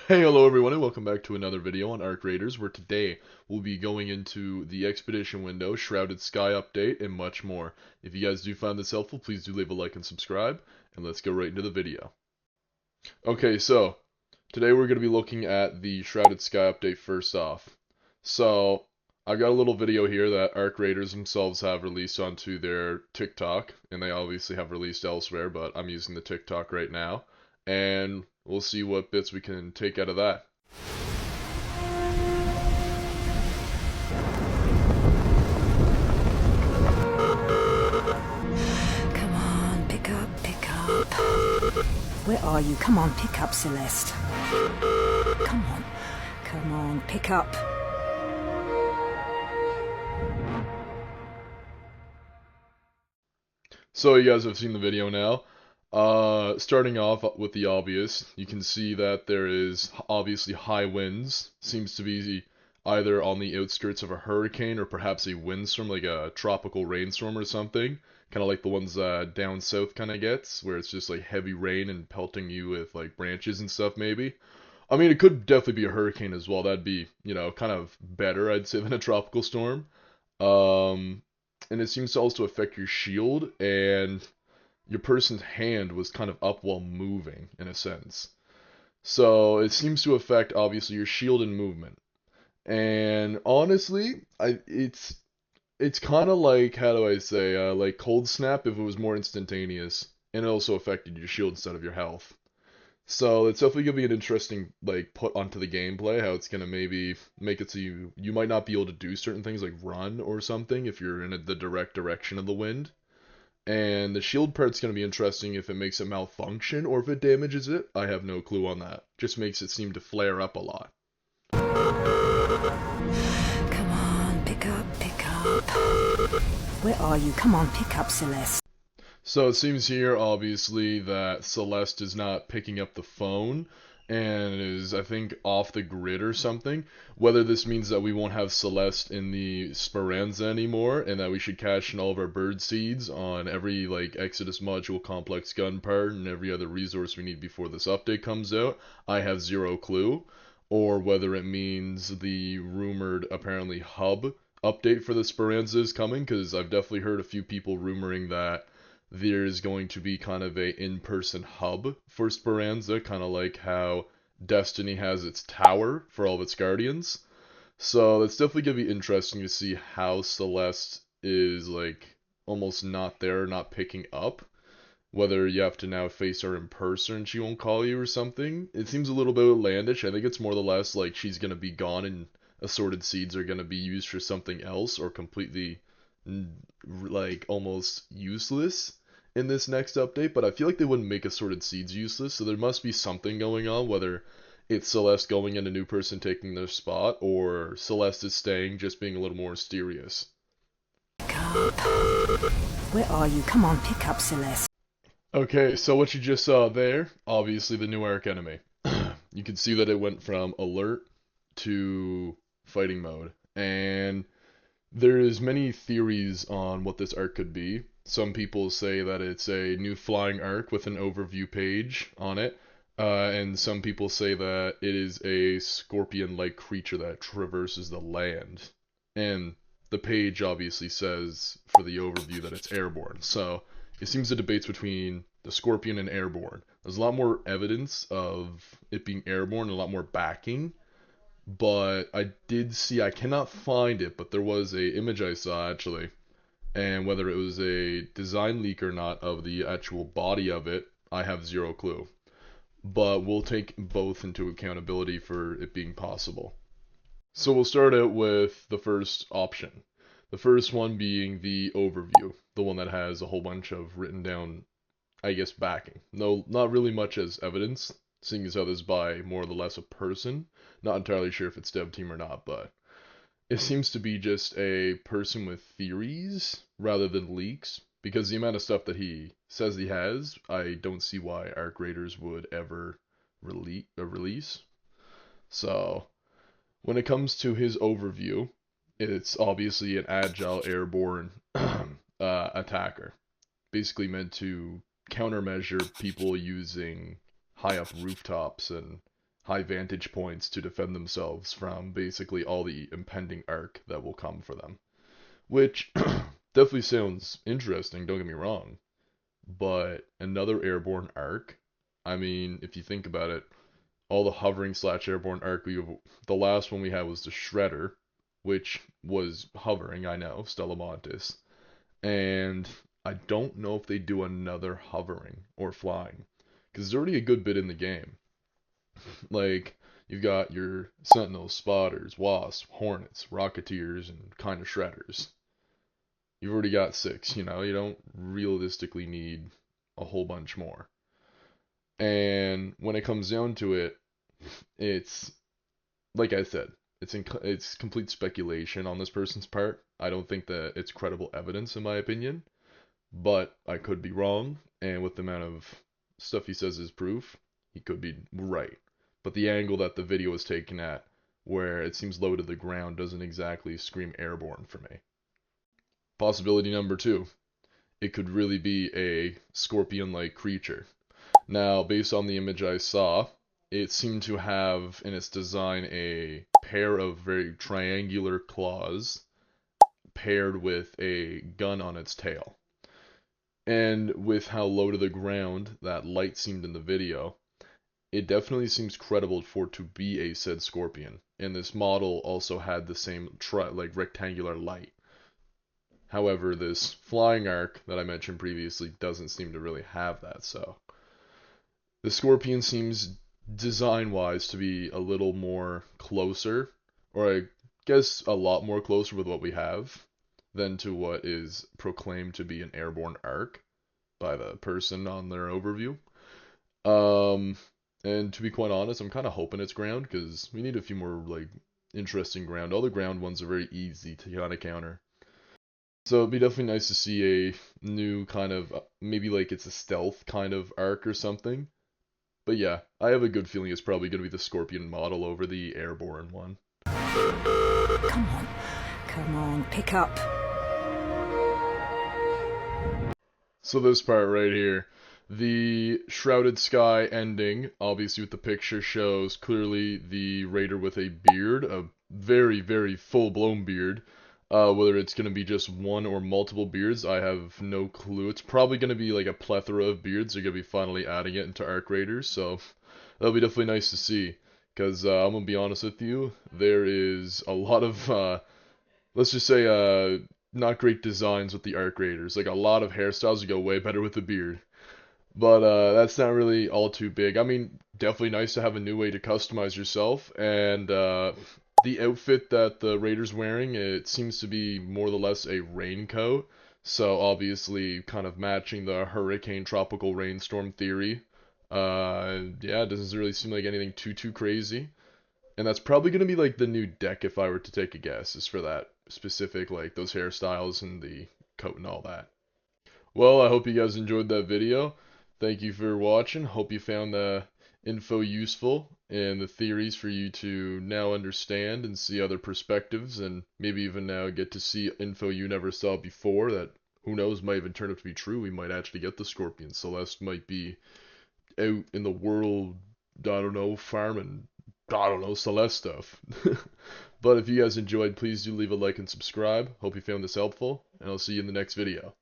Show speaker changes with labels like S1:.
S1: Hey, hello everyone, and welcome back to another video on arcraiders, where today we'll be going into the expedition window, Shrouded Sky update, and much more. If you guys do find this helpful, please do leave a like and subscribe, and let's go right into the video. Okay, so today we're going to be looking at the Shrouded Sky update first off. So I've got a little video here that arcraiders themselves have released onto their TikTok, and they obviously have released elsewhere, but I'm using the TikTok right now, and we'll see what bits we can take out of that.
S2: Come on, pick up, pick up. Where are you? Come on, pick up, Celeste. Come on, pick up.
S1: So you guys have seen the video now. Starting off with the obvious, you can see that there is obviously high winds. Seems to be either on the outskirts of a hurricane or perhaps a windstorm, like a tropical rainstorm or something. Kind of like the ones down south kind of gets, where it's just like heavy rain and pelting you with like branches and stuff maybe. I mean, it could definitely be a hurricane as well. That'd be, kind of better, I'd say, than a tropical storm. Um, and it seems to also affect your shield, and your person's hand was kind of up while moving, in a sense. So it seems to affect, obviously, your shield and movement. And honestly, it's kind of like, how do I say, like Cold Snap if it was more instantaneous, and it also affected your shield instead of your health. So it's definitely gonna be an interesting like put onto the gameplay, how it's gonna maybe make it so you might not be able to do certain things like run or something if you're in the direct direction of the wind. And the shield part's gonna be interesting if it makes it malfunction or if it damages it. I have no clue on that. Just makes it seem to flare up a lot.
S2: Come on, pick up, pick up. Where are you? Come on, pick up, Celeste.
S1: So it seems here, obviously, that Celeste is not picking up the phone and is, I think, off the grid or something. Whether this means that we won't have Celeste in the Speranza anymore and that we should cash in all of our bird seeds on every, like, Exodus module complex gun part and every other resource we need before this update comes out, I have zero clue. Or whether it means the rumored, apparently, hub update for the Speranza is coming, because I've definitely heard a few people rumoring that there's going to be kind of a in-person hub for Speranza, kind of like how Destiny has its tower for all of its guardians. So it's definitely gonna be interesting to see how Celeste is like almost not there, not picking up. Whether you have to now face her in person and she won't call you or something. It seems a little bit outlandish. I think it's more or less like she's gonna be gone and assorted seeds are gonna be used for something else or completely like almost useless in this next update, but I feel like they wouldn't make assorted seeds useless, so there must be something going on, whether it's Celeste going and a new person taking their spot, or Celeste is staying, just being a little more mysterious.
S2: Pick up. Where are you? Come on, pick up, Celeste.
S1: Okay, so what you just saw there, obviously the new arc enemy. You can see that it went from alert to fighting mode, and there's many theories on what this arc could be. Some people say that it's a new flying arc with an overview page on it, and some people say that it is a scorpion-like creature that traverses the land. And the page obviously says for the overview that it's airborne. So it seems the debate's between the scorpion and airborne. There's a lot more evidence of it being airborne and a lot more backing, but I did see, I cannot find it, but there was a image I saw actually, and whether it was a design leak or not of the actual body of it, I have zero clue. But we'll take both into accountability for it being possible. So we'll start out with the first option. The first one being the overview, the one that has a whole bunch of written down, I guess, backing. No, not really much as evidence, seeing as how this is by more or less a person. Not entirely sure if it's dev team or not, but it seems to be just a person with theories rather than leaks. Because the amount of stuff that he says he has, I don't see why Arc Raiders would ever release. So when it comes to his overview, it's obviously an agile airborne attacker, basically meant to countermeasure people using high up rooftops and high vantage points to defend themselves from basically all the impending arc that will come for them. Which definitely sounds interesting, don't get me wrong. But another airborne arc, I mean, if you think about it, all the hovering slash airborne arc the last one we had was the Shredder, which was hovering, I know, Stellamontis. And I don't know if they do another hovering or flying. Because there's already a good bit in the game. Like, you've got your Sentinels, Spotters, Wasps, Hornets, Rocketeers, and kind of Shredders. You've already got 6, you don't realistically need a whole bunch more. And when it comes down to it, it's like I said, it's complete speculation on this person's part. I don't think that it's credible evidence in my opinion, but I could be wrong. And with the amount of stuff he says is proof, he could be right. But the angle that the video is taken at, where it seems low to the ground, doesn't exactly scream airborne for me. Possibility number 2. It could really be a scorpion-like creature. Now, based on the image I saw, it seemed to have in its design a pair of very triangular claws paired with a gun on its tail. And with how low to the ground that light seemed in the video, it definitely seems credible for it to be a said scorpion. And this model also had the same like rectangular light. However, this flying arc that I mentioned previously doesn't seem to really have that, so the Scorpion seems design-wise to be a little more closer, or I guess a lot more closer with what we have than to what is proclaimed to be an airborne arc by the person on their overview. Um, and to be quite honest, I'm kind of hoping it's ground because we need a few more like interesting ground. All the ground ones are very easy to kind of counter. So it'd be definitely nice to see a new kind of maybe like it's a stealth kind of arc or something. But yeah, I have a good feeling it's probably going to be the Scorpion model over the airborne one.
S2: Come on. Come on, pick up.
S1: So this part right here, the Shrouded Sky ending, obviously with the picture shows clearly the raider with a beard, a very, very full-blown beard. Whether it's going to be just one or multiple beards, I have no clue. It's probably going to be like a plethora of beards. They're going to be finally adding it into arcraiders, so that'll be definitely nice to see. Because I'm going to be honest with you, there is a lot of, let's just say, not great designs with the arcraiders. Like a lot of hairstyles would go way better with the beard. But that's not really all too big. I mean, definitely nice to have a new way to customize yourself. And the outfit that the Raider's wearing, it seems to be more or less a raincoat. So obviously kind of matching the hurricane tropical rainstorm theory. Yeah, it doesn't really seem like anything too crazy. And that's probably going to be like the new deck if I were to take a guess, is for that specific, like those hairstyles and the coat and all that. Well, I hope you guys enjoyed that video. Thank you for watching. Hope you found the info useful and the theories for you to now understand and see other perspectives and maybe even now get to see info you never saw before that who knows might even turn out to be true. We might actually get the Scorpion. Celeste might be out in the world, I don't know, farming, I don't know, Celeste stuff. But if you guys enjoyed, please do leave a like and subscribe. Hope you found this helpful, and I'll see you in the next video.